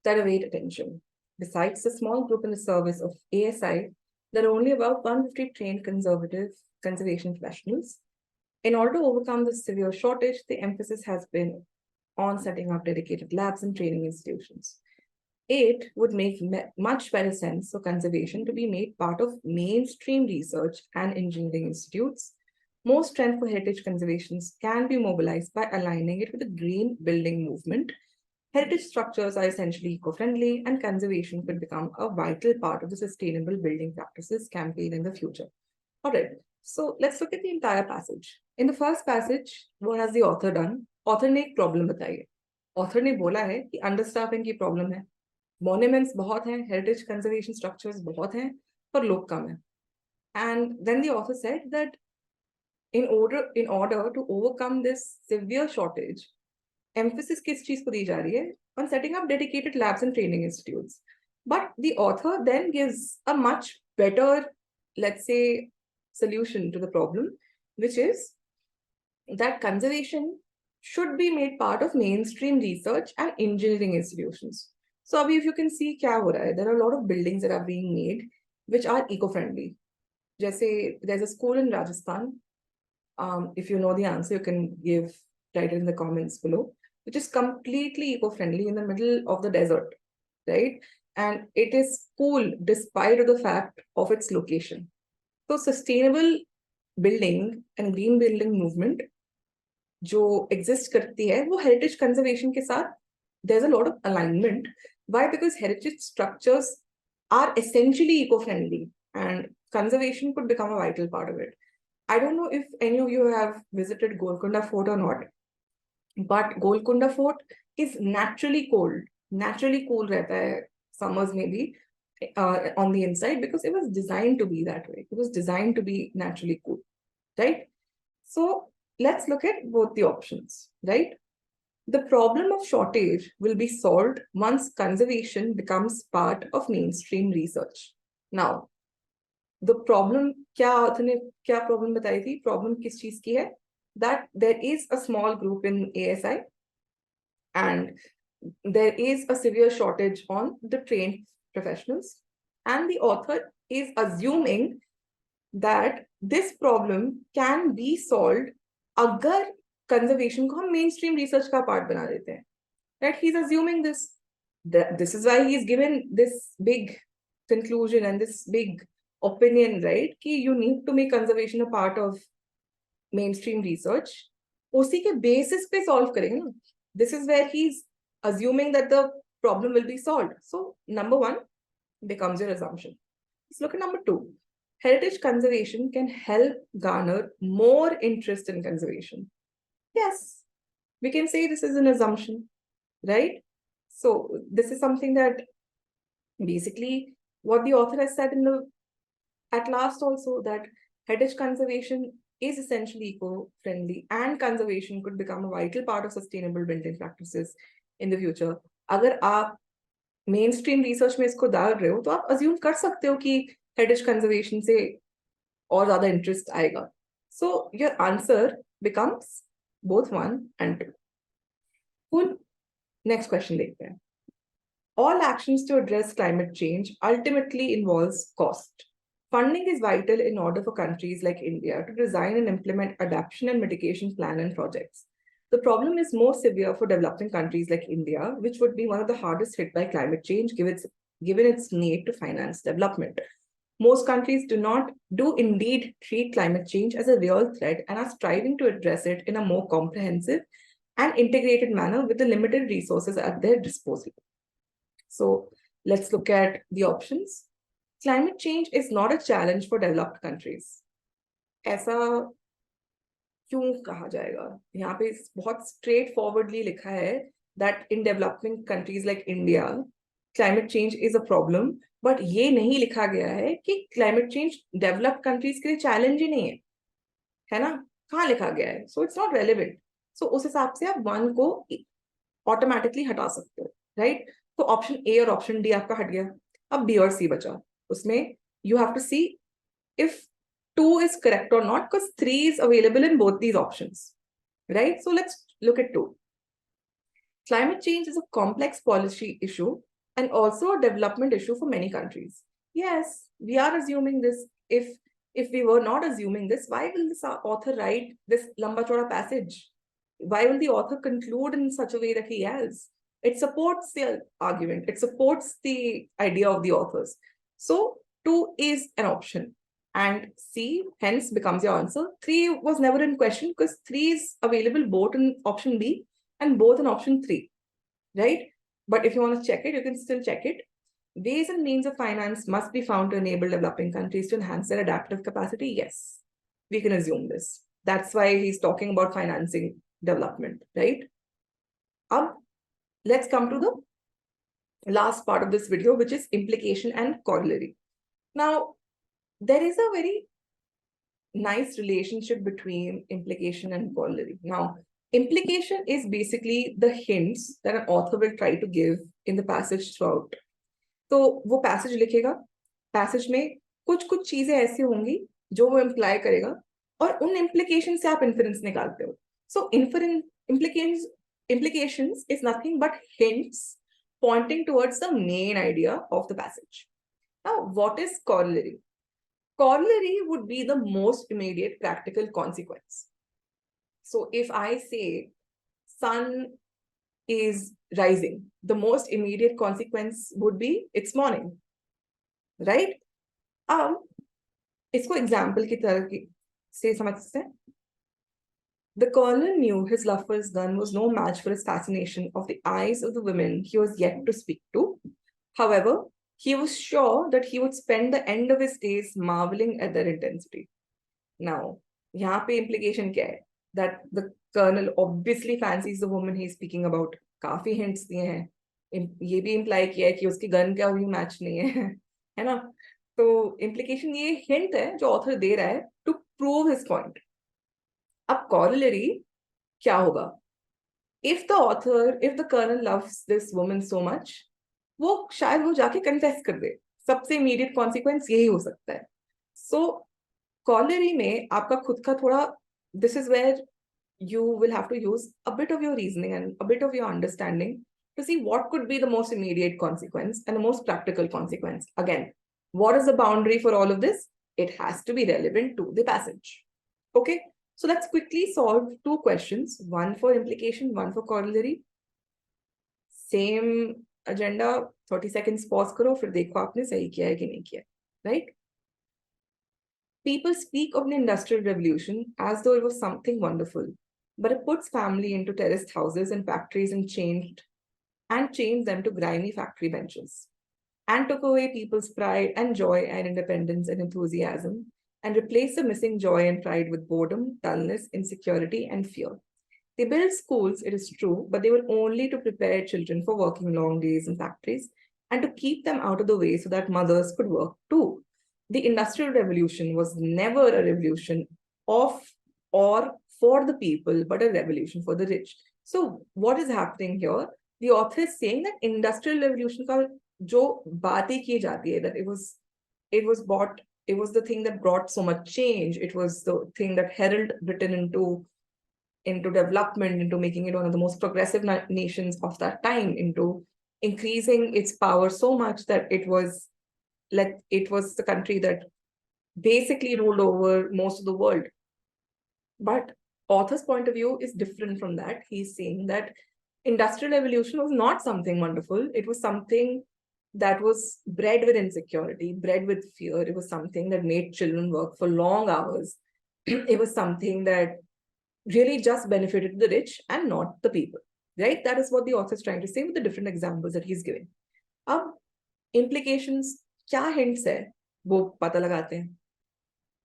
that await attention. Besides the small group in the service of ASI, there are only about 150 trained conservation professionals. In order to overcome this severe shortage, the emphasis has been on setting up dedicated labs and training institutions. It would make much better sense for conservation to be made part of mainstream research and engineering institutes. More strength for heritage conservations can be mobilized by aligning it with the green building movement. Heritage structures are essentially eco-friendly, and conservation could become a vital part of the sustainable building practices campaign in the future. All right, So let's look at the entire passage. In the first passage, what has the author done? Author ने एक problem बताई है. Author ने बोला है कि understaffing की problem है. Monuments बहुत हैं, heritage conservation structures बहुत हैं, पर लोग कम हैं. And then the author said that in order to overcome this severe shortage, emphasis किस चीज को दी जा रही है? On setting up dedicated labs and training institutes. But the author then gives a much better, let's say, solution to the problem, which is that conservation should be made part of mainstream research and engineering institutions. So, Abhi, if you can see, kya ho raha hai? There are a lot of buildings that are being made which are eco-friendly. Jaise, there's a school in Rajasthan. If you know the answer, you can write it in the comments below, which is completely eco-friendly in the middle of the desert, right? And it is cool despite of the fact of its location. So sustainable building and green building movement जो exist करती है, वो heritage conservation के साथ there's a lot of alignment. Why? Because heritage structures are essentially eco-friendly and conservation could become a vital part of it. I don't know if any of you have visited Golconda Fort or not, but Golconda Fort is naturally cold. Naturally cool रहता है summers maybe on the inside because it was designed to be that way. It was designed to be naturally cool, right? So let's look at both the options, right? The problem of shortage will be solved once conservation becomes part of mainstream research. Now, the problem, क्या problem बताई थी? Problem किस चीज की है? That there is a small group in ASI and there is a severe shortage on the trained professionals. And the author is assuming that this problem can be solved अगर conservation को हम mainstream research का part बना देते हैं. Right? He's assuming this. This is why he's given this big conclusion and this big opinion, right? Ki you need to make conservation a part of mainstream research. उसी के basis पे solve करेंगे ना. This is where he's assuming that the problem will be solved. So number one becomes your assumption. Let's look at number two. Heritage conservation can help garner more interest in conservation. Yes, we can say this is an assumption, right? So this is something that basically what the author has said at last also, that heritage conservation is essentially eco-friendly and conservation could become a vital part of sustainable building practices in the future. अगर आप mainstream research में इसको डाल रहे हो तो आप assume कर सकते हो कि heritage conservation से और ज़्यादा interest आएगा. So your answer becomes both 1 and 2. Cool. Next question देखते हैं. All actions to address climate change ultimately involves cost. Funding is vital in order for countries like India to design and implement adaptation and mitigation plan and projects. The problem is more severe for developing countries like India, which would be one of the hardest hit by climate change given its need to finance development. Most countries do indeed treat climate change as a real threat and are striving to address it in a more comprehensive and integrated manner with the limited resources at their disposal. So let's look at the options. Climate change is not a challenge for developed countries. ऐसा क्यों कहा जाएगा? यहाँ पे बहुत straightforwardly लिखा है that in developing countries like India, climate change is a problem, but ये नहीं लिखा गया है कि climate change developed countries के लिए challenge ही नहीं है ना? कहाँ लिखा गया है? So it's not relevant. So उस हिसाब से आप 1 को automatically हटा सकते हो, right? तो ऑप्शन A और ऑप्शन D आपका हट गया. अब B और C बचा. उसमें you have to see if 2 is correct or not, because 3 is available in both these options, right? So let's look at 2. Climate change is a complex policy issue and also a development issue for many countries. Yes, we are assuming this. If we were not assuming this, why will this author write this lamba choda passage? Why will the author conclude in such a way that he has? It supports the argument. It supports the idea of the authors. So 2 is an option. And C hence becomes your answer. 3 was never in question because 3 is available both in option B and both in option 3, right? But if you want to check it, you can still check it. Ways and means of finance must be found to enable developing countries to enhance their adaptive capacity. Yes. we can assume this. That's why he's talking about financing development, right? Let's come to the last part of this video, which is implication and corollary. Now, there is a very nice relationship between implication and corollary. Now, implication is basically the hints that an author will try to give in the passage throughout. तो वो passage लिखेगा, passage में कुछ चीजें ऐसी होंगी जो वो imply करेगा और उन implications से आप inference निकालते हो. So implications is nothing but hints pointing towards the main idea of the passage. Now, what is corollary? Corollary would be the most immediate practical consequence. So if I say sun is rising, the most immediate consequence would be it's morning, right? इसको example की तरह से समझ सकते हैं. The colonel knew his love for his gun was no match for his fascination of the eyes of the women he was yet to speak to. However, he was sure that he would spend the end of his days marveling at their intensity. Now, यहाँ पे implication क्या है? That the colonel obviously fancies the woman he's speaking about. काफी hints दिए हैं. ये भी imply किया है कि उसकी gun का भी match नहीं है, है ना? तो implication ये hint है जो author दे रहा है to prove his point. अब corollary क्या होगा? If the colonel loves this woman so much, वो शायद वो जाके confess कर दे. सबसे immediate consequence यही हो सकता है. So corollary में आपका खुद का थोड़ा, this is where you will have to use a bit of your reasoning and a bit of your understanding to see what could be the most immediate consequence and the most practical consequence. Again, what is the boundary for all of this? It has to be relevant to the passage. Okay, so let's quickly solve two questions, one for implication, one for corollary. Same agenda, 30 seconds pause करो, फिर देखो आपने सही किया है कि नहीं किया, right? People speak of the Industrial Revolution as though it was something wonderful, but it puts family into terraced houses and factories and chained them to grimy factory benches, and took away people's pride and joy and independence and enthusiasm, and replaced the missing joy and pride with boredom, dullness, insecurity, and fear. They built schools, it is true, but they were only to prepare children for working long days in factories and to keep them out of the way so that mothers could work too. The Industrial Revolution was never a revolution of or for the people, but a revolution for the rich. So what is happening here? The author is saying that Industrial Revolution का जो बातें की जाती है, that it was the thing that brought so much change. It was the thing that heralded Britain into development, into making it one of the most progressive nations of that time, into increasing its power so much that it was the country that basically ruled over most of the world. But author's point of view is different from that. He's saying that Industrial Revolution was not something wonderful. It was something that was bred with insecurity, bred with fear. It was something that made children work for long hours. It was something that really just benefited the rich and not the people, right? That is what the author is trying to say with the different examples that he's giving. Implications, क्या hints है वो पता लगाते हैं.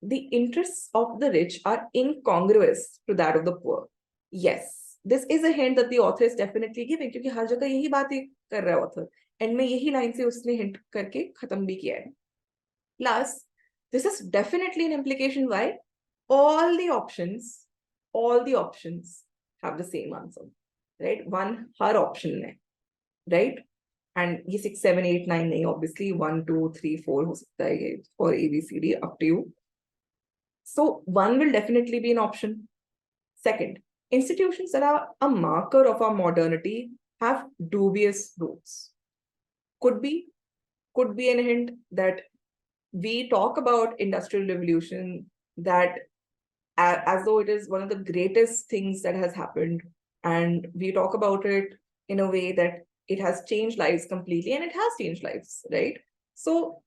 The interests of the rich are incongruous to that of the poor. Yes, this is a hint that the author is definitely giving, क्योंकि हर जगह यही बातें कर रहा है author. एंड में यही लाइन से उसने hint करके खत्म भी किया है. Plus, this is definitely an implication. Why? All the options have the same answer, right? One her option है, right? And ये 6, 7, 8, 9 नहीं, obviously 1, 2, 3, 4 हो सकता है ये, or A, B, C, D, up to you. So one will definitely be an option. Second, institutions that are a marker of our modernity have dubious roots. Could be an hint that we talk about Industrial Revolution that as though it is one of the greatest things that has happened, and we talk about it in a way that it has changed lives completely, and it has changed lives, right? So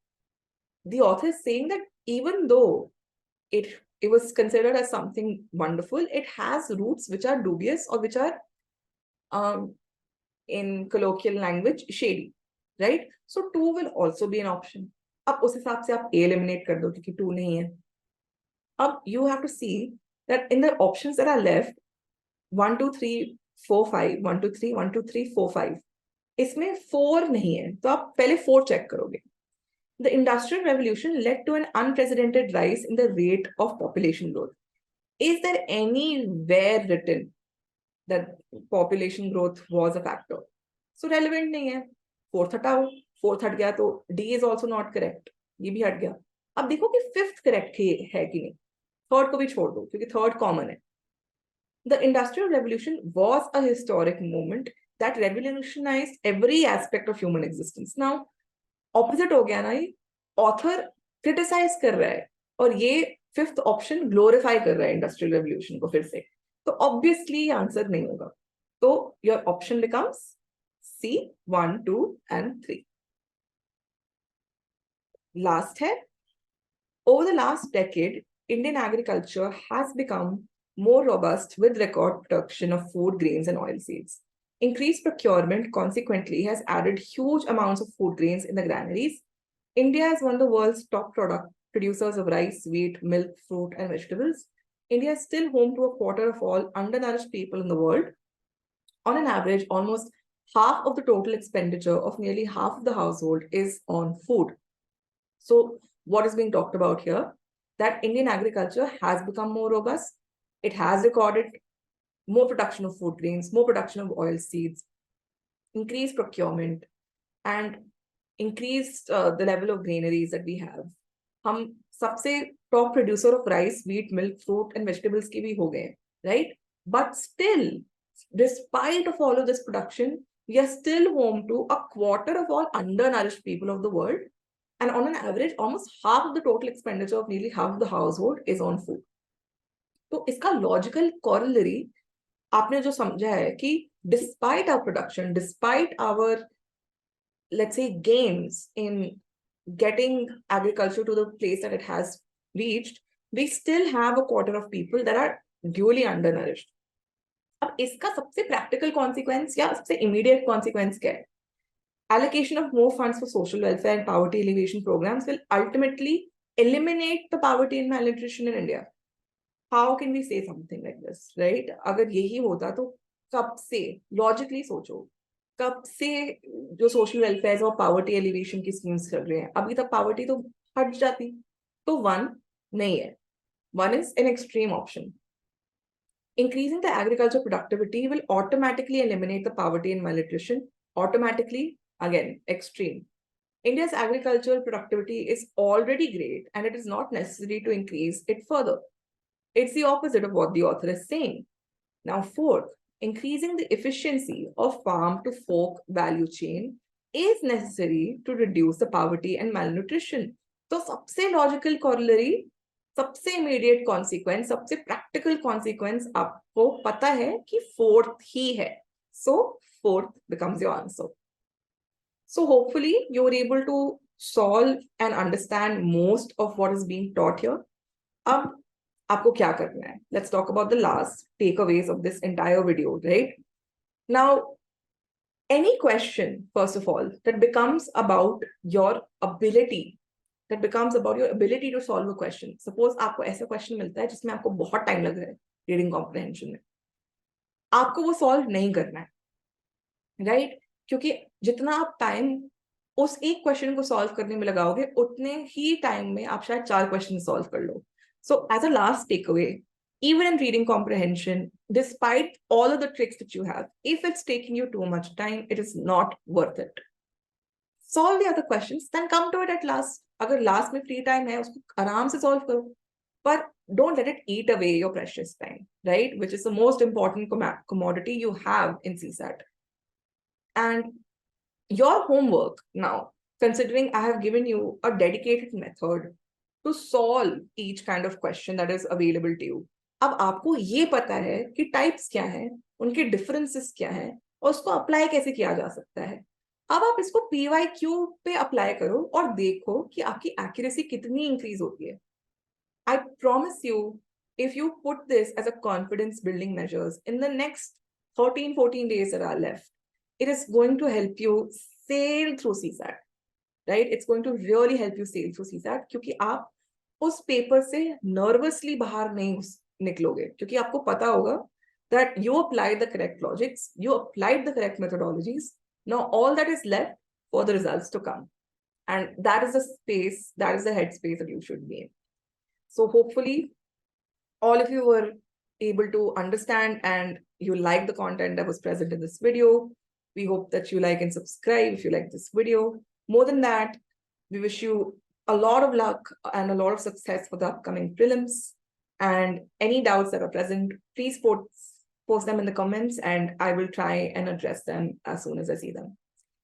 the author is saying that even though it was considered as something wonderful, it has roots which are dubious, or which are in colloquial language shady, right? So 2 will also be an option. अब उस हिसाब से आप A eliminate कर दो क्योंकि 2 नहीं है. Up, you have to see that in the options that are left, 1 2 3 4 5 1 2 3 1 2 3 4 5, इसमें 4 नहीं है, तो आप पहले 4 चेक करोगे. The Industrial Revolution led to an unprecedented rise in the rate of population growth. Is there anywhere written that population growth was a factor? So relevant नहीं है. Fourth हटाओ, fourth हट गया तो D is also not correct. ये भी हट गया. अब देखो कि fifth correct है कि नहीं. Third को भी छोड़ दो क्योंकि third common है. The Industrial Revolution was a historic moment that revolutionized every aspect of human existence. Now, opposite हो गया ना ये, author criticize कर रहा है और ये fifth option glorify कर रहा है Industrial Revolution को फिर से. तो obviously आंसर नहीं होगा. तो your option becomes C, 1, 2 and 3. Last है, over the last decade, Indian agriculture has become more robust with record production of food, grains and oilseeds. Increased procurement consequently has added huge amounts of food grains in the granaries. India is one of the world's top producers of rice, wheat, milk, fruit and vegetables. India is still home to a quarter of all undernourished people in the world. On an average, almost half of the total expenditure of nearly half of the household is on food. So what is being talked about here? That Indian agriculture has become more robust. It has recorded more production of food grains, more production of oil seeds, increased procurement, and increased the level of granaries that we have. हम सबसे top producer of rice, wheat, milk, fruit, and vegetables के भी हो गए, right? But still, despite of all of this production, we are still home to a quarter of all undernourished people of the world. And on an average, almost half of the total expenditure of nearly half of the household is on food. तो इसका logical corollary आपने जो समझा है कि despite our production, despite our, let's say, gains in getting agriculture to the place that it has reached, we still have a quarter of people that are duly undernourished. अब इसका सबसे practical consequence या सबसे immediate consequence क्या है? Allocation of more funds for social welfare and poverty alleviation programs will ultimately eliminate the poverty and malnutrition in India. How can we say something like this, right? अगर यही होता तो कब से, logically सोचो, कब से जो social welfare और poverty alleviation की schemes चल रहे हैं, अभी तक poverty तो हट जाती. तो 1 नहीं है. 1 is an extreme option. Increasing the agriculture productivity will automatically eliminate the poverty and malnutrition. Automatically, again, extreme. India's agricultural productivity is already great and it is not necessary to increase it further. It's the opposite of what the author is saying. Now, fourth, increasing the efficiency of farm to fork value chain is necessary to reduce the poverty and malnutrition. So, सबसे logical corollary, सबसे immediate consequence, सबसे practical consequence आपको पता है कि fourth ही है. So, fourth becomes your answer. So, hopefully, you were able to solve and understand most of what is being taught here. अब आपको क्या करना है? Let's talk about the last takeaways of this entire video, right? Now, any question, first of all, that becomes about your ability, to solve a question. Suppose आपको ऐसा question मिलता है जिसमें आपको बहुत time लग रहा है reading comprehension में. आपको वो solve नहीं करना है, right? क्योंकि जितना आप time उस एक question को solve करने में लगाओगे, उतने ही time में आप शायद 4 questions solve कर लो. So as a last takeaway, even in reading comprehension, despite all of the tricks that you have, if it's taking you too much time, it is not worth it. Solve the other questions, then come to it at last. अगर last में free time है, उसको आराम से solve करो. But don't let it eat away your precious time, right? Which is the most important commodity you have in CSAT. And your homework now, considering I have given you a dedicated method to solve each kind of question that is available to you. अब आपको ये पता है कि types क्या हैं, उनके differences क्या हैं, और उसको apply कैसे किया जा सकता है. अब आप इसको PYQ पे apply करो और देखो कि आपकी accuracy कितनी increase होती है. I promise you, if you put this as a confidence building measures in the next 13-14 days that are left, it is going to help you sail through CSAT, right? It's going to really help you sail through CSAT क्योंकि आप उस paper से nervously बाहर नहीं निकलोगे, क्योंकि आपको पता होगा that you applied the correct logics, you applied the correct methodologies. Now all that is left for the results to come. And that is the space, that is the headspace that you should be in. So hopefully all of you were able to understand and you like the content that was present in this video. We hope that you like and subscribe if you like this video. More than that, we wish you a lot of luck and a lot of success for the upcoming prelims. And any doubts that are present, please post them in the comments and I will try and address them as soon as I see them.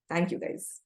Thank you, guys.